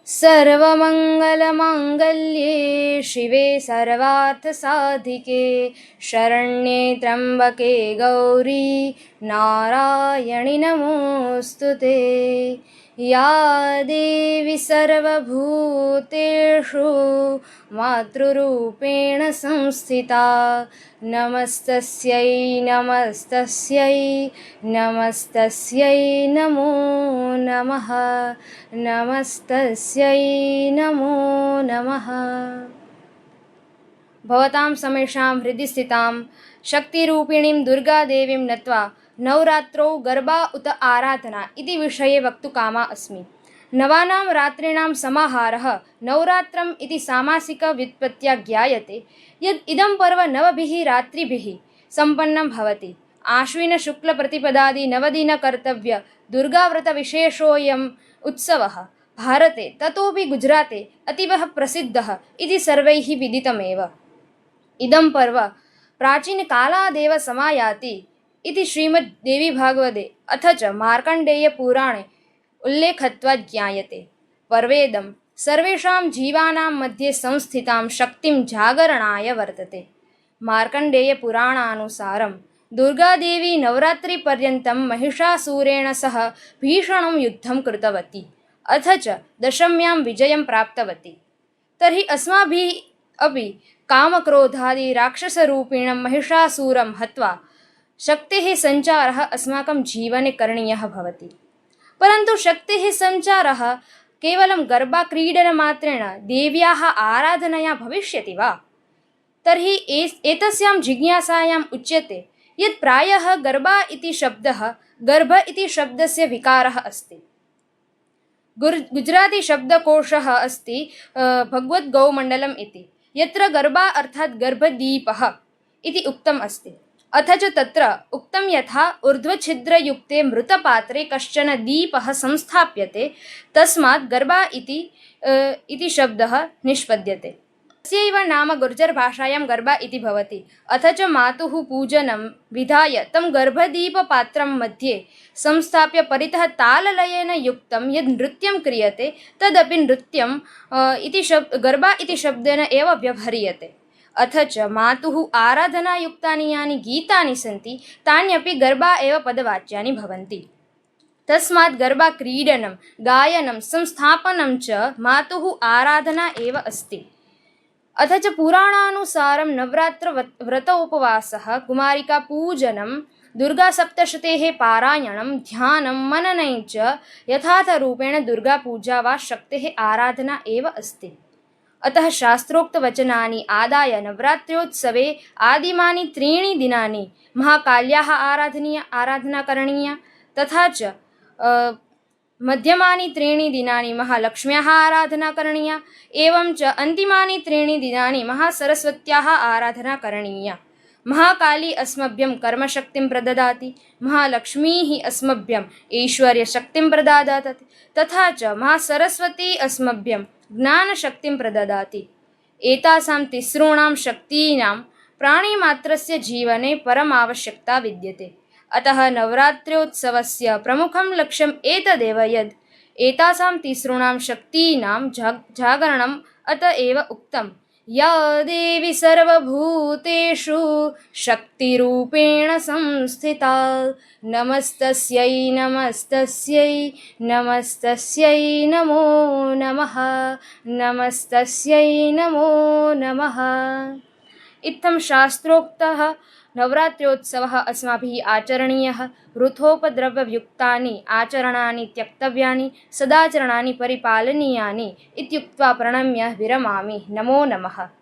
सर्वमङ्गलमाङ्गल्ये शिवे सर्वार्थसाधिके शरण्ये त्र्यम्बके गौरी नारायणि नमोऽस्तु ते। या देवी सर्वभूतेषु मातृरूपेण संस्थिता नमस्तस्यै नमस्तस्यै नमस्तस्यै नमो नमः नमस्तस्यै नमो नमः। भवतां समेषां हृदि स्थितां शक्तिरूपिणीं दुर्गादेवीं नत्वा नवरात्रौ गरबा उत आराधना इति विषये वक्तुकामा अस्मि। नवानां रात्रीणां समाहारः नवरात्रम् इति सामासिकव्युत्पत्त्या ज्ञायते यद् इदं पर्व नवभिः रात्रिभिः सम्पन्नं भवति। आश्विनशुक्लप्रतिपदादि नवदिनकर्तव्य दुर्गाव्रतविशेषोऽयम् उत्सवः भारते ततोपि गुजराते अतीव प्रसिद्धः इति सर्वैः विदितमेव। इदं पर्व प्राचीनकालादेव समायाति इति श्रीमद्देवीभागवते अथ च मार्कण्डेयपुराणे उल्लेखत्वात् ज्ञायते। पर्वेदं सर्वेषां जीवानां मध्ये संस्थितां शक्तिं जागरणाय वर्तते। मार्कण्डेयपुराणानुसारं दुर्गादेवी नवरात्रिपर्यन्तं महिषासुरेण सह भीषणं युद्धं कृतवती अथ च दशम्यां विजयं प्राप्तवती। तर्हि अस्माभिः अपि कामक्रोधादि राक्षसरूपिणं महिषासुरं हत्वा शक्तेः सञ्चारः अस्माकं जीवने करणीयः भवति। परन्तु शक्तेः सञ्चारः केवलं गरबाक्रीडनमात्रेण देव्याः आराधनया भविष्यति वा? तर्हि एतस्यां जिज्ञासायाम् उच्यते यत् प्रायः गरबा इति शब्दः गर्भ इति शब्दस्य विकारः अस्ति। गुजराती शब्दकोशः अस्ति भगवद्गौमण्डलम् इति, यत्र गरबा अर्थात् गर्भदीपः इति उक्तम् अस्ति। अथ च तत्र उक्तं यथा ऊर्ध्वछिद्रयुक्ते मृतपात्रे कश्चन दीपः संस्थाप्यते तस्मात् गरबा इति शब्दः निष्पद्यते। तस्यैव नाम गुर्जरभाषायां गरबा इति भवति। अथ च मातुः पूजनं विधाय तं गर्भदीपपात्रं मध्ये संस्थाप्य परितः ताललयेन युक्तं यद् नृत्यं क्रियते तदपि नृत्यं गरबा इति शब्देन एव व्यवह्रियते। अथ च मातुः आराधनायुक्तानि यानि गीतानि सन्ति तान्यपि गरबा एव पदवाच्यानि भवन्ति। तस्मात् गरबा क्रीडनं गायनं संस्थापनं च मातुः आराधना एव अस्ति। अथ च पुराणानुसारं नवरात्रव्रतोपवासः कुमारिकापूजनं दुर्गासप्तशतेः पारायणं ध्यानं मननं च यथार्थरूपेण दुर्गापूजा वा शक्तेः आराधना एव अस्ति। अतः शास्त्रोक्तवचनानि आदाय नवरात्र्योत्सवे आदिमानि 3 दिनानि महाकाल्याः आराधना करणीया, तथा च मध्यमानि 3 दिनानि महालक्ष्म्याः आराधना करणीया, एवं च अन्तिमानि 3 दिनानि महासरस्वत्याः आराधना करणीया। महाकाली अस्मभ्यं कर्मशक्तिं प्रददाति, महालक्ष्मीः अस्मभ्यं ऐश्वर्यशक्तिं प्रददाति, तथा च महासरस्वती अस्मभ्यं ज्ञानशक्तिं प्रददाति। एतासां तिसॄणां शक्तीनां प्राणिमात्रस्य जीवने परमावश्यकता विद्यते। अतः नवरात्र्योत्सवस्य प्रमुखं लक्ष्यम् एतदेव यद् एतासां तिसॄणां शक्तीनां जागरणम्। अत एव उक्तं या देवी सर्वभूतेषु शक्तिरूपेण संस्थिता नमस्तस्यै नमस्तस्यै नमस्तस्यै नमो नमः नमस्तस्यै नमो नमः। इत्थं शास्त्रोक्तः नवरात्र्योत्सवः अस्माभिः आचरणीयः। ऋथोपद्रवयुक्तानि आचरणानि त्यक्तव्यानि, सदाचरणानि परिपालनीयानि इत्युक्त्वा प्रणम्य विरमामि। नमो नमः।